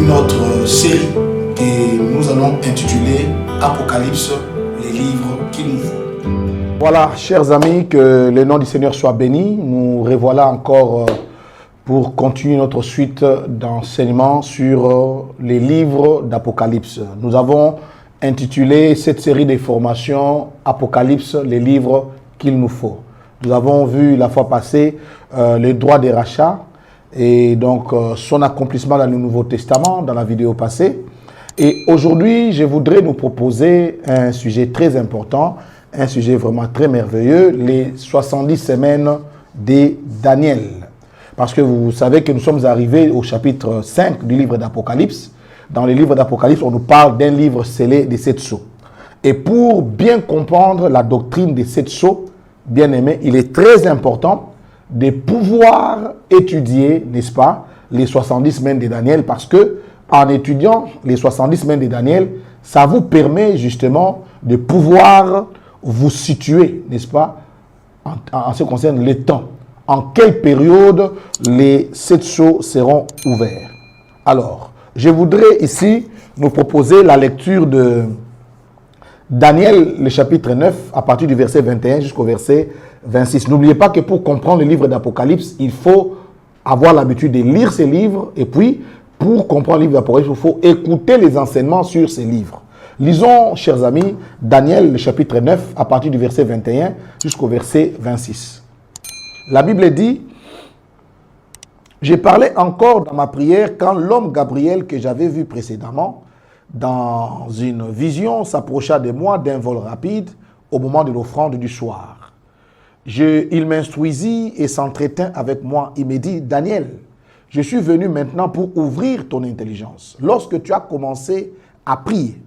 Notre série que nous allons intituler Apocalypse, les livres qu'il nous faut. Voilà, chers amis, que le nom du Seigneur soit béni. Nous revoilà encore pour continuer notre suite d'enseignements sur les livres d'Apocalypse. Nous avons intitulé cette série de formations Apocalypse, les livres qu'il nous faut. Nous avons vu la fois passée les droits des rachats et donc son accomplissement dans le Nouveau Testament, dans la vidéo passée. Et aujourd'hui, je voudrais nous proposer un sujet très important, un sujet vraiment très merveilleux, les 70 semaines de Daniel. Parce que vous savez que nous sommes arrivés au chapitre 5 du livre d'Apocalypse. Dans le livre d'Apocalypse, on nous parle d'un livre scellé des 7 sceaux. Et pour bien comprendre la doctrine des 7 sceaux, bien aimé, il est très important de pouvoir étudier, n'est-ce pas, les 70 semaines de Daniel, parce que en étudiant les 70 semaines de Daniel, ça vous permet justement de pouvoir vous situer, n'est-ce pas, en ce qui concerne les temps. En quelle période les 7 sceaux seront ouverts. Alors, je voudrais ici nous proposer la lecture de Daniel, le chapitre 9, à partir du verset 21 jusqu'au verset 26. N'oubliez pas que pour comprendre le livre d'Apocalypse, il faut avoir l'habitude de lire ces livres. Et puis, pour comprendre le livre d'Apocalypse, il faut écouter les enseignements sur ces livres. Lisons, chers amis, Daniel, le chapitre 9, à partir du verset 21 jusqu'au verset 26. La Bible dit: « J'ai parlé encore dans ma prière quand l'homme Gabriel que j'avais vu précédemment dans une vision s'approcha de moi d'un vol rapide au moment de l'offrande du soir. Il m'instruisit et s'entretint avec moi. Il me dit: Daniel, je suis venu maintenant pour ouvrir ton intelligence. Lorsque tu as commencé à prier,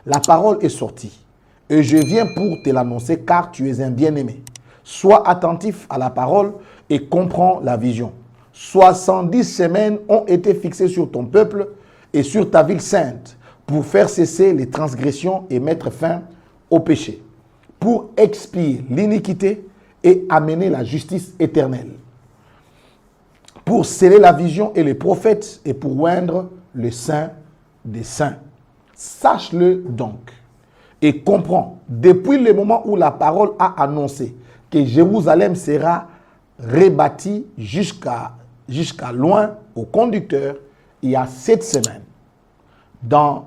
la parole est sortie et je viens pour te l'annoncer car tu es un bien-aimé. Sois attentif à la parole et comprends la vision. 70 semaines ont été fixées sur ton peuple et sur ta ville sainte pour faire cesser les transgressions et mettre fin au péché, pour expier l'iniquité et amener la justice éternelle, pour sceller la vision et les prophètes et pour oindre le saint des saints. Sache-le donc et comprends, depuis le moment où la parole a annoncé que Jérusalem sera rebâtie jusqu'à loin au conducteur, il y a 7 semaines. Dans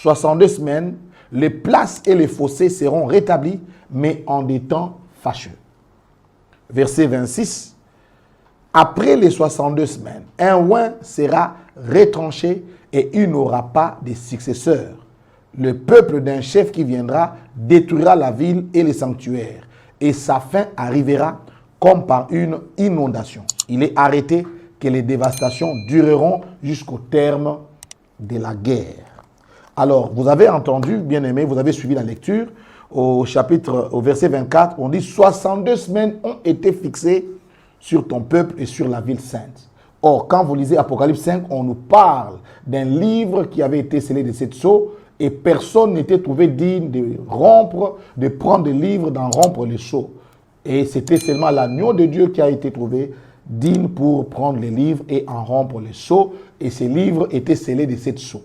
62 semaines, les places et les fossés seront rétablis, mais en des temps fâcheux. Verset 26. Après les 62 semaines, un oint sera retranché et il n'aura pas de successeur. Le peuple d'un chef qui viendra détruira la ville et les sanctuaires, et sa fin arrivera comme par une inondation. Il est arrêté que les dévastations dureront jusqu'au terme de la guerre. Alors, vous avez entendu, bien aimé, vous avez suivi la lecture au verset 24, on dit 62 semaines ont été fixées sur ton peuple et sur la ville sainte. Or, quand vous lisez Apocalypse 5, on nous parle d'un livre qui avait été scellé de 7 sceaux et personne n'était trouvé digne de prendre le livre, d'en rompre les sceaux. Et c'était seulement l'agneau de Dieu qui a été trouvé digne pour prendre les livres et en rompre les sceaux. Et ces livres étaient scellés de 7 sceaux.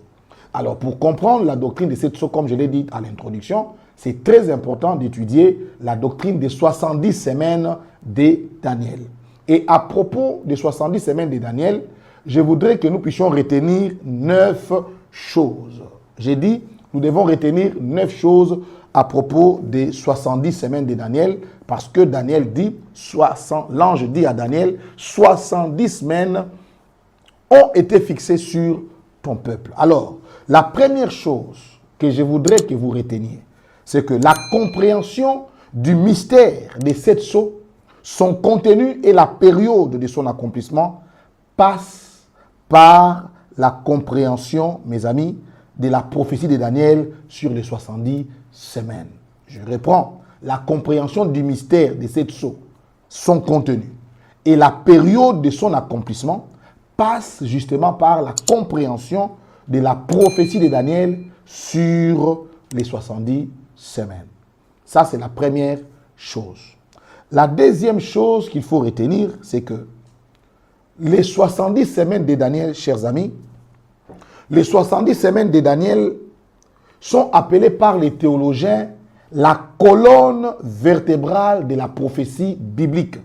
Alors, pour comprendre la doctrine des 7 sceaux, comme je l'ai dit à l'introduction, c'est très important d'étudier la doctrine des 70 semaines de Daniel. Et à propos des 70 semaines de Daniel, je voudrais que nous puissions retenir 9 choses. J'ai dit, nous devons retenir 9 choses à propos des 70 semaines de Daniel, parce que Daniel dit, l'ange dit à Daniel, 70 semaines ont été fixées sur ton peuple. Alors, la première chose que je voudrais que vous reteniez, c'est que la compréhension du mystère des 7 sceaux, son contenu et la période de son accomplissement passe par la compréhension, mes amis, de la prophétie de Daniel sur les 70 semaines. Je reprends. La compréhension du mystère des 7 sceaux, son contenu et la période de son accomplissement passe justement par la compréhension de la prophétie de Daniel sur les 70 semaines. Ça, c'est la première chose. La deuxième chose qu'il faut retenir, c'est que les 70 semaines de Daniel, chers amis, les 70 semaines de Daniel sont appelées par les théologiens la colonne vertébrale de la prophétie biblique.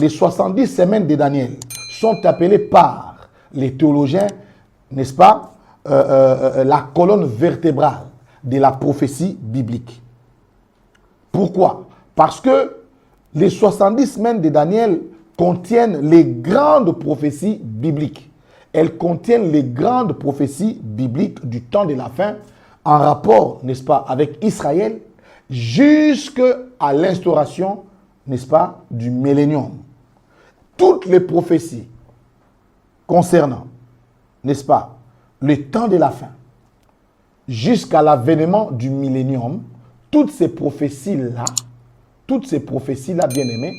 Les 70 semaines de Daniel sont appelées par les théologiens, n'est-ce pas, la colonne vertébrale de la prophétie biblique. Pourquoi? Parce que les 70 semaines de Daniel contiennent les grandes prophéties bibliques. Elles contiennent les grandes prophéties bibliques du temps de la fin en rapport, n'est-ce pas, avec Israël jusqu'à l'instauration, n'est-ce pas, du millénium. Toutes les prophéties concernant, n'est-ce pas, le temps de la fin jusqu'à l'avènement du millénium, toutes ces prophéties-là, bien-aimés,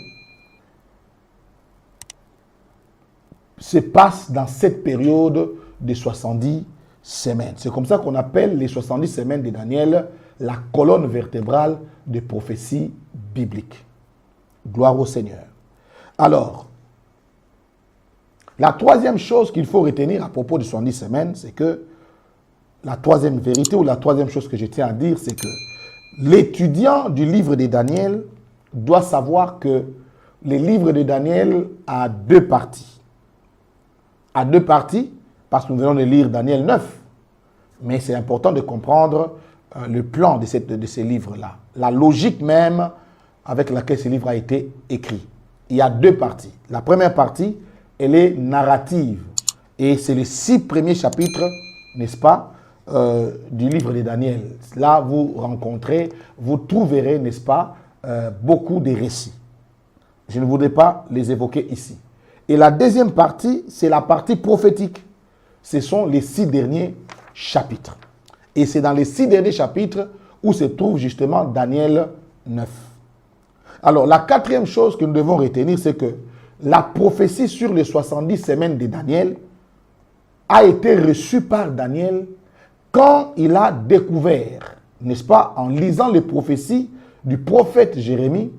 se passent dans cette période de 70 semaines. C'est comme ça qu'on appelle les 70 semaines de Daniel la colonne vertébrale des prophéties bibliques. Gloire au Seigneur. Alors, la troisième chose qu'il faut retenir à propos de 70 semaines, c'est que la troisième vérité ou la troisième chose que je tiens à dire, c'est que l'étudiant du livre de Daniel doit savoir que le livre de Daniel a deux parties. A deux parties, parce que nous venons de lire Daniel 9. Mais c'est important de comprendre le plan de ces livres-là. La logique même avec laquelle ce livre a été écrit. Il y a deux parties. La première partie, elle est narrative. Et c'est les 6 premiers chapitres, n'est-ce pas, du livre de Daniel. Là, vous trouverez, n'est-ce pas, beaucoup de récits. Je ne voudrais pas les évoquer ici. Et la deuxième partie, c'est la partie prophétique. Ce sont les 6 derniers chapitres. Et c'est dans les 6 derniers chapitres où se trouve justement Daniel 9. Alors, la quatrième chose que nous devons retenir, c'est que la prophétie sur les 70 semaines de Daniel a été reçue par Daniel quand il a découvert, n'est-ce pas, en lisant les prophéties du prophète Jérémie,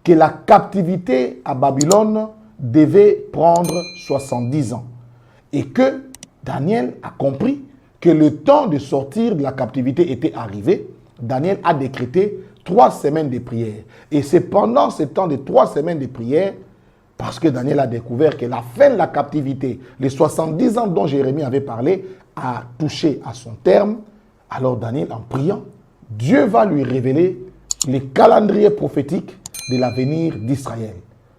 que la captivité à Babylone devait prendre 70 ans. Et que Daniel a compris que le temps de sortir de la captivité était arrivé. Daniel a décrété 3 semaines de prière. Et c'est pendant ce temps de 3 semaines de prière, parce que Daniel a découvert que la fin de la captivité, les 70 ans dont Jérémie avait parlé, a touché à son terme. Alors Daniel, en priant, Dieu va lui révéler les calendriers prophétiques de l'avenir d'Israël.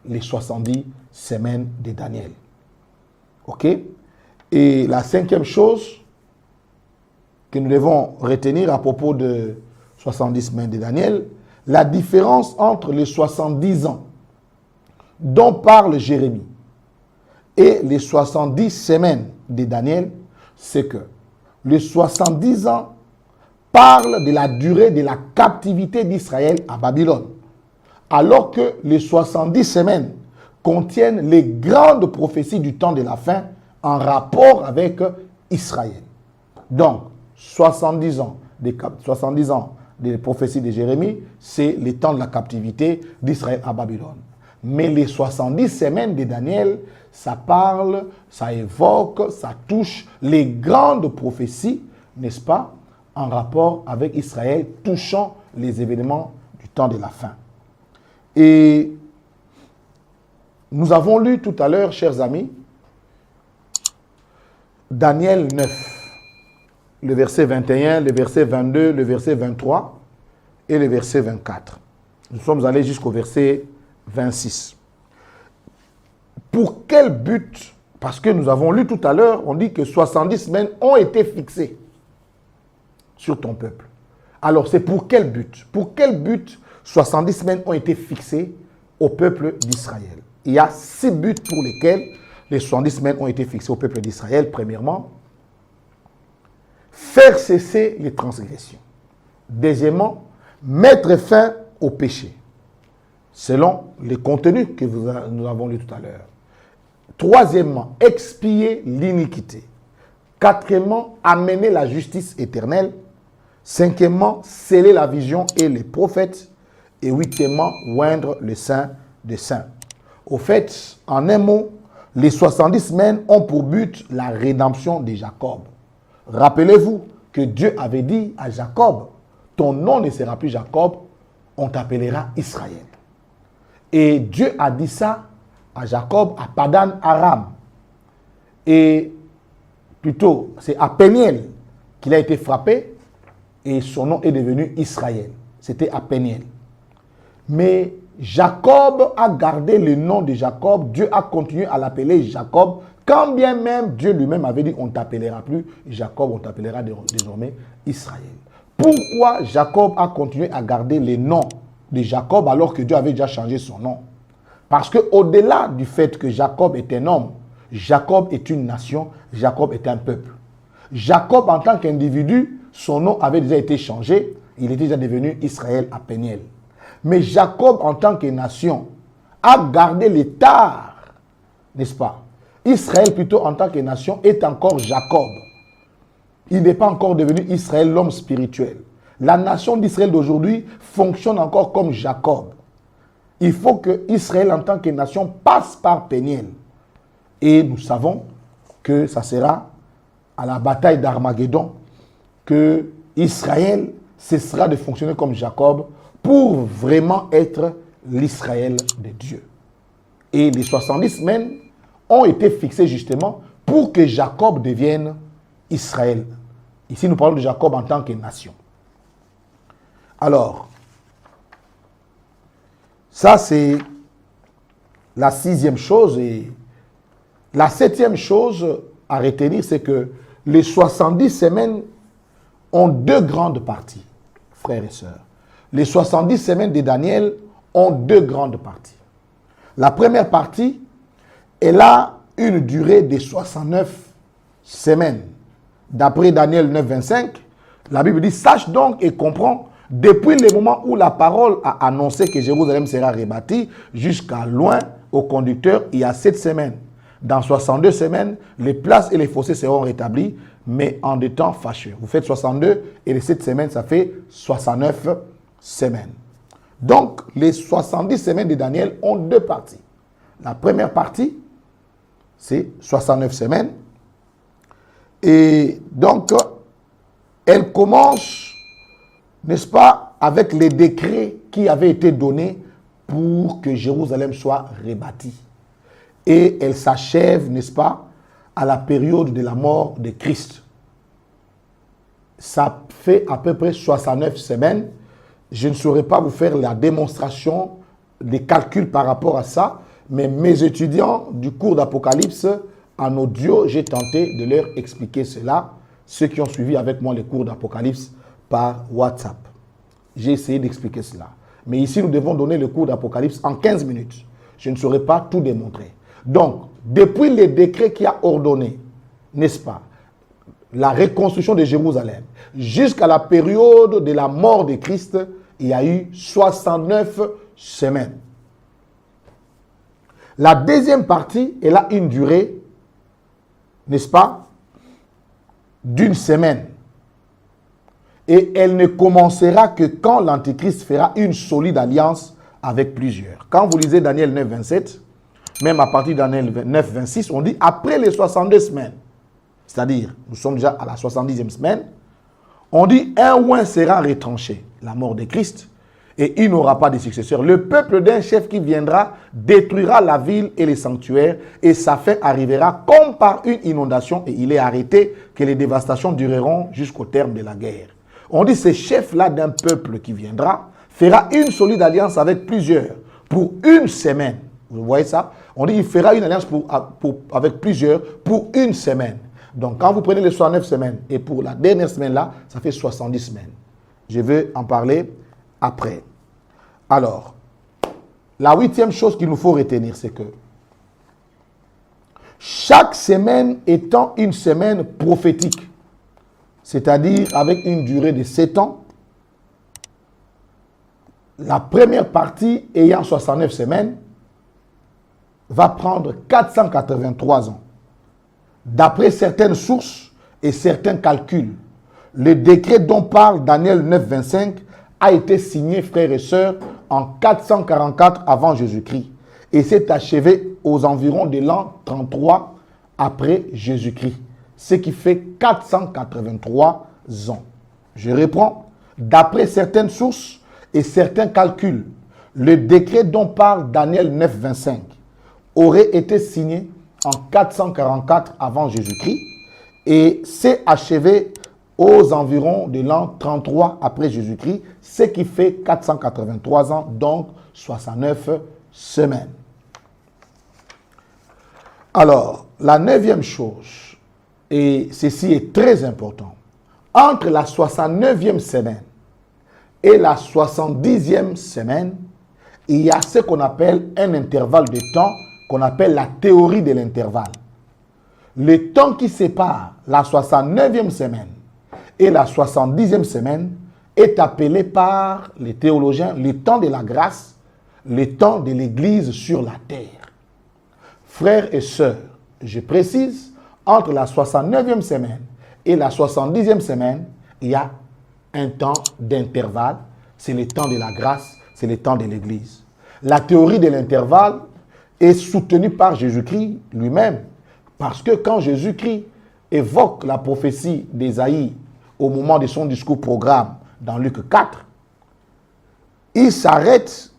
Les 70 semaines de Daniel. Ok? Et la 5e chose que nous devons retenir à propos de 70 semaines de Daniel, la différence entre les 70 ans dont parle Jérémie et les 70 semaines de Daniel, c'est que les 70 ans parlent de la durée de la captivité d'Israël à Babylone, alors que les 70 semaines contiennent les grandes prophéties du temps de la fin en rapport avec Israël. Donc, 70 ans des prophéties de Jérémie, c'est le temps de la captivité d'Israël à Babylone. Mais les 70 semaines de Daniel, ça parle, ça évoque, ça touche les grandes prophéties, n'est-ce pas, en rapport avec Israël, touchant les événements du temps de la fin. Et nous avons lu tout à l'heure, chers amis, Daniel 9, le verset 21, le verset 22, le verset 23 et le verset 24. Nous sommes allés jusqu'au verset 26. Pour quel but? Parce que nous avons lu tout à l'heure, on dit que 70 semaines ont été fixées sur ton peuple. Alors c'est pour quel but? Pour quel but 70 semaines ont été fixées au peuple d'Israël? Il y a 6 buts pour lesquels les 70 semaines ont été fixées au peuple d'Israël. Premièrement, faire cesser les transgressions. Deuxièmement, mettre fin au péché, selon les contenus que nous avons lus tout à l'heure. Troisièmement, expier l'iniquité. Quatrièmement, amener la justice éternelle. Cinquièmement, sceller la vision et les prophètes. Et huitièmement, oindre le Saint des Saints. Au fait, en un mot, Les 70 semaines ont pour but la rédemption de Jacob. Rappelez-vous que Dieu avait dit à Jacob, ton nom ne sera plus Jacob, on t'appellera Israël. Et Dieu a dit ça à Jacob, à Padan Aram. Et plutôt, c'est à Péniel qu'il a été frappé et son nom est devenu Israël. C'était à Péniel. Mais Jacob a gardé le nom de Jacob. Dieu a continué à l'appeler Jacob. Quand bien même Dieu lui-même avait dit on ne t'appellera plus Jacob, on t'appellera désormais Israël. Pourquoi Jacob a continué à garder le nom de Jacob alors que Dieu avait déjà changé son nom? Parce qu'au-delà du fait que Jacob est un homme, Jacob est une nation, Jacob est un peuple. Jacob en tant qu'individu, son nom avait déjà été changé, il était déjà devenu Israël à Péniel. Mais Jacob en tant que nation a gardé l'état, n'est-ce pas? Israël plutôt en tant que nation est encore Jacob. Il n'est pas encore devenu Israël, l'homme spirituel. La nation d'Israël d'aujourd'hui fonctionne encore comme Jacob. Il faut que Israël en tant que nation passe par Péniel. Et nous savons que ça sera à la bataille d'Armageddon que Israël cessera de fonctionner comme Jacob pour vraiment être l'Israël de Dieu. Et les 70 semaines ont été fixées justement pour que Jacob devienne Israël. Ici, nous parlons de Jacob en tant que nation. Alors, ça c'est la 6e chose. Et la 7e chose à retenir, c'est que les 70 semaines ont 2 grandes parties, frères et sœurs. Les 70 semaines de Daniel ont 2 grandes parties. La première partie, elle a une durée de 69 semaines. D'après Daniel 9, 25, la Bible dit « Sache donc et comprends, depuis le moment où la parole a annoncé que Jérusalem sera rebâtie, jusqu'à loin au conducteur, il y a 7 semaines. Dans 62 semaines, les places et les fossés seront rétablis, mais en des temps fâcheux. » Vous faites 62 et les 7 semaines, ça fait 69 semaines. Donc, les 70 semaines de Daniel ont 2 parties. La première partie, c'est 69 semaines. Et donc, elle commence, n'est-ce pas, avec les décrets qui avaient été donnés pour que Jérusalem soit rebâtie. Et elle s'achève, n'est-ce pas, à la période de la mort de Christ. Ça fait à peu près 69 semaines. Je ne saurais pas vous faire la démonstration des calculs par rapport à ça, mais mes étudiants du cours d'Apocalypse, en audio, j'ai tenté de leur expliquer cela, ceux qui ont suivi avec moi les cours d'Apocalypse par WhatsApp. J'ai essayé d'expliquer cela. Mais ici, nous devons donner le cours d'Apocalypse en 15 minutes. Je ne saurais pas tout démontrer. Donc, depuis les décrets qui a ordonné, n'est-ce pas, la reconstruction de Jérusalem, jusqu'à la période de la mort de Christ, il y a eu 69 semaines. La deuxième partie, elle a une durée, n'est-ce pas, d'1 semaine. Et elle ne commencera que quand l'Antichrist fera une solide alliance avec plusieurs. Quand vous lisez Daniel 9, 27, même à partir de Daniel 9, 26, on dit après les 62 semaines, c'est-à-dire nous sommes déjà à la 70e semaine, on dit un oint sera retranché, la mort de Christ, et il n'aura pas de successeur. Le peuple d'un chef qui viendra détruira la ville et les sanctuaires, et sa fin arrivera comme par une inondation, et il est arrêté que les dévastations dureront jusqu'au terme de la guerre. On dit ce chef-là d'un peuple qui viendra fera une solide alliance avec plusieurs pour 1 semaine. Vous voyez ça? On dit qu'il fera une alliance avec plusieurs pour 1 semaine. Donc quand vous prenez les 69 semaines et pour la dernière semaine-là, ça fait 70 semaines. Je vais en parler après. Alors, la 8e chose qu'il nous faut retenir, c'est que chaque semaine étant une semaine prophétique, c'est-à-dire avec une durée de 7 ans, la première partie ayant 69 semaines va prendre 483 ans. D'après certaines sources et certains calculs, le décret dont parle Daniel 9, 25 a été signé, frères et sœurs, en 444 avant Jésus-Christ et s'est achevé aux environs de l'an 33 après Jésus-Christ, ce qui fait 483 ans. Je reprends. D'après certaines sources et certains calculs, le décret dont parle Daniel 9, 25 aurait été signé en 444 avant Jésus-Christ et s'est achevé aux environs de l'an 33 après Jésus-Christ, ce qui fait 483 ans, donc 69 semaines. Alors, la 9e chose, et ceci est très important, entre la 69e semaine et la 70e semaine, il y a ce qu'on appelle un intervalle de temps qu'on appelle la théorie de l'intervalle. Le temps qui sépare la 69e semaine et la 70e semaine est appelé par les théologiens le temps de la grâce, le temps de l'Église sur la terre. Frères et sœurs, je précise, entre la 69e semaine et la 70e semaine, il y a un temps d'intervalle, c'est le temps de la grâce, c'est le temps de l'Église. La théorie de l'intervalle est soutenue par Jésus-Christ lui-même, parce que quand Jésus-Christ évoque la prophétie d'Ésaïe au moment de son discours programme dans Luc 4, il s'arrête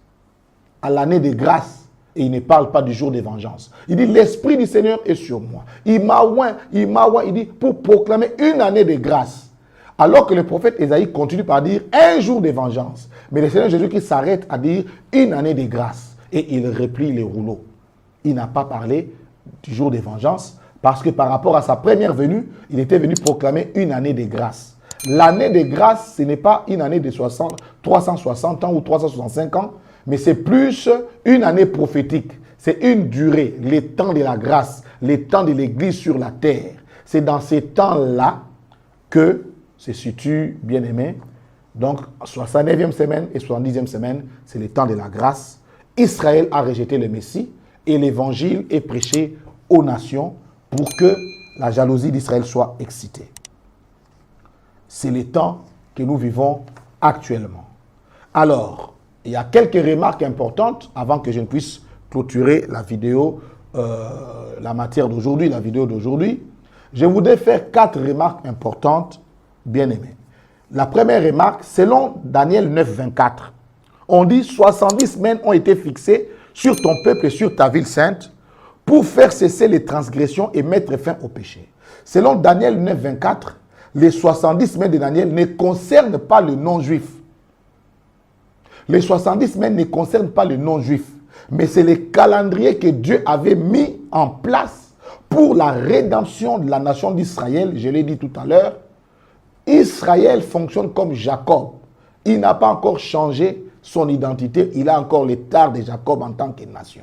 à l'année de grâce et il ne parle pas du jour de vengeance. Il dit, l'Esprit du Seigneur est sur moi. Il m'a oint, il dit, pour proclamer une année de grâce. Alors que le prophète Ésaïe continue par dire un jour de vengeance. Mais le Seigneur Jésus-Christ s'arrête à dire une année de grâce. Et il replie les rouleaux. Il n'a pas parlé du jour de vengeance parce que par rapport à sa première venue, il était venu proclamer une année de grâce. L'année de grâce, ce n'est pas une année de 360 ans ou 365 ans, mais c'est plus une année prophétique. C'est une durée, les temps de la grâce, les temps de l'Église sur la terre. C'est dans ces temps-là que se situe, bien-aimé, donc 69e semaine et 70e semaine, c'est le temps de la grâce. Israël a rejeté le Messie et l'évangile est prêché aux nations pour que la jalousie d'Israël soit excitée. C'est le temps que nous vivons actuellement. Alors, il y a quelques remarques importantes avant que je ne puisse clôturer la vidéo, la matière d'aujourd'hui, la vidéo d'aujourd'hui. Je voudrais faire 4 remarques importantes, bien aimées. La première remarque, selon Daniel 9, 24, on dit 70 semaines ont été fixées sur ton peuple et sur ta ville sainte pour faire cesser les transgressions et mettre fin au péché. Selon Daniel 9, 24, les 70 semaines de Daniel ne concernent pas le non-juif. Les 70 semaines ne concernent pas le non-juif, mais c'est le calendrier que Dieu avait mis en place pour la rédemption de la nation d'Israël. Je l'ai dit tout à l'heure, Israël fonctionne comme Jacob. Il n'a pas encore changé son identité, il a encore l'état de Jacob en tant que nation.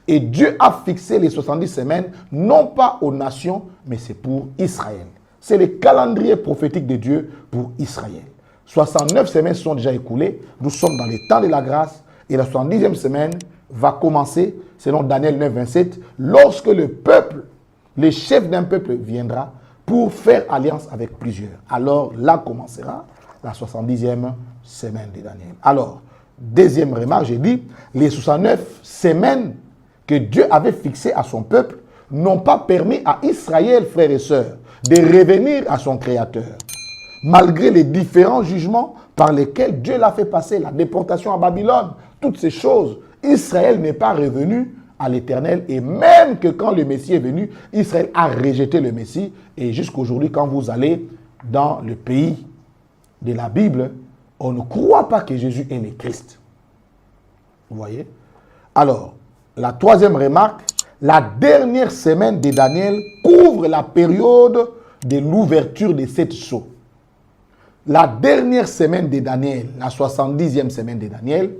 Et Dieu a fixé les 70 semaines, non pas aux nations, mais c'est pour Israël. C'est le calendrier prophétique de Dieu pour Israël. 69 semaines sont déjà écoulées, nous sommes dans les temps de la grâce, et la 70e semaine va commencer, selon Daniel 9, 27, lorsque le peuple, le chef d'un peuple viendra pour faire alliance avec plusieurs. Alors là commencera la 70e semaine de Daniel. Alors, deuxième remarque, j'ai dit, les 69 semaines que Dieu avait fixées à son peuple n'ont pas permis à Israël, frères et sœurs, de revenir à son Créateur. Malgré les différents jugements par lesquels Dieu l'a fait passer, la déportation à Babylone, toutes ces choses, Israël n'est pas revenu à l'Éternel. Et même que quand le Messie est venu, Israël a rejeté le Messie. Et jusqu'aujourd'hui, quand vous allez dans le pays de la Bible, on ne croit pas que Jésus est le Christ. Vous voyez? Alors, la troisième remarque, la dernière semaine de Daniel couvre la période de l'ouverture des 7 sceaux. La dernière semaine de Daniel, la 70e semaine de Daniel,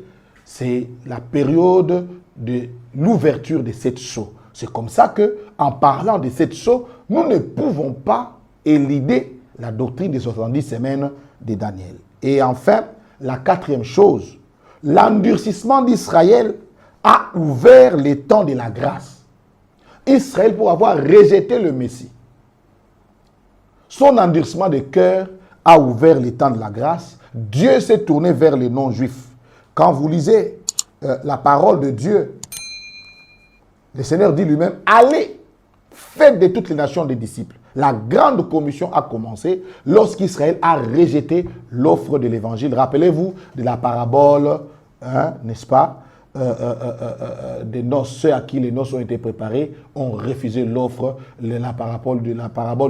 c'est la période de l'ouverture des 7 sceaux. C'est comme ça que, en parlant des 7 sceaux, nous ne pouvons pas éluder la doctrine des 70 semaines de Daniel. Et enfin, la quatrième chose, l'endurcissement d'Israël a ouvert les temps de la grâce. Israël, pour avoir rejeté le Messie, son endurcissement de cœur a ouvert les temps de la grâce. Dieu s'est tourné vers les non-juifs. Quand vous lisez la parole de Dieu Le Seigneur dit lui-même, allez, faites de toutes les nations des disciples. La grande commission a commencé lorsqu'Israël a rejeté l'offre de l'évangile. Rappelez-vous de la parabole, n'est-ce pas, des noces, ceux à qui les noces ont été préparées ont refusé l'offre, la parabole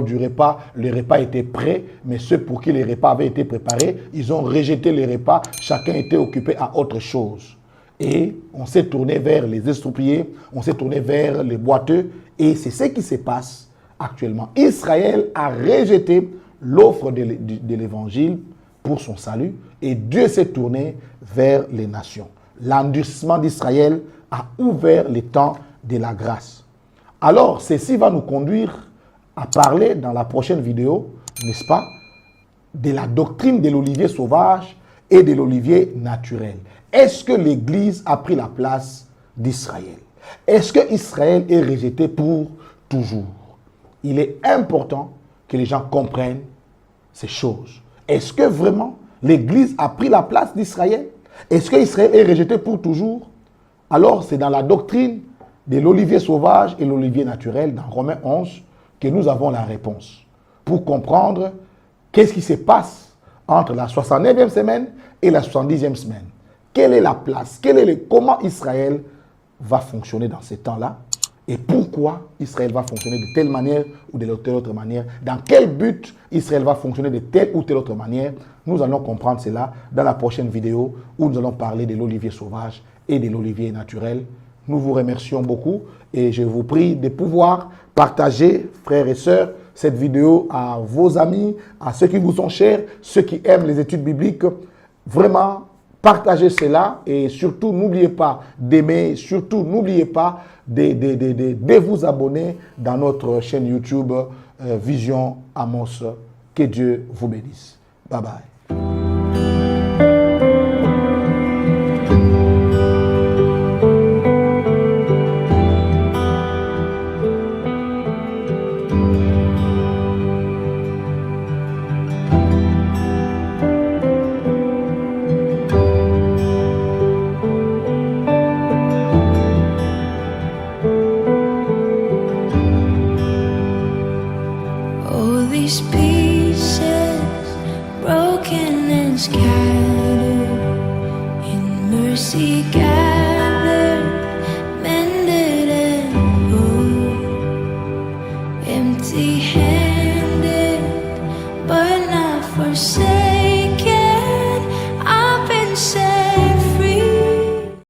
du repas. Le repas était prêt, mais ceux pour qui les repas avaient été préparés, ils ont rejeté les repas, chacun était occupé à autre chose. Et on s'est tourné vers les estropiés, on s'est tourné vers les boiteux, et c'est ce qui se passe actuellement. Israël a rejeté l'offre de l'évangile pour son salut, et Dieu s'est tourné vers les nations. L'endurcissement d'Israël a ouvert les temps de la grâce. Alors, ceci va nous conduire à parler dans la prochaine vidéo, n'est-ce pas, de la doctrine de l'olivier sauvage et de l'olivier naturel. Est-ce que l'Église a pris la place d'Israël? Est-ce que Israël est rejeté pour toujours? Il est important que les gens comprennent ces choses. Est-ce que vraiment l'Église a pris la place d'Israël? Est-ce qu'Israël est rejeté pour toujours? Alors, c'est dans la doctrine de l'olivier sauvage et l'olivier naturel, dans Romains 11, que nous avons la réponse. Pour comprendre qu'est-ce qui se passe entre la 69e semaine et la 70e semaine. Quelle est la place? Comment Israël va fonctionner dans ces temps-là? Et pourquoi Israël va fonctionner de telle manière ou de telle autre manière? Dans quel but Israël va fonctionner de telle ou telle autre manière? Nous allons comprendre cela dans la prochaine vidéo où nous allons parler de l'olivier sauvage et de l'olivier naturel. Nous vous remercions beaucoup et je vous prie de pouvoir partager, frères et sœurs, cette vidéo à vos amis, à ceux qui vous sont chers, ceux qui aiment les études bibliques. Vraiment, partagez cela et surtout, n'oubliez pas d'aimer, surtout, n'oubliez pas de vous abonner dans notre chaîne YouTube Vision Amos. Que Dieu vous bénisse. Bye bye.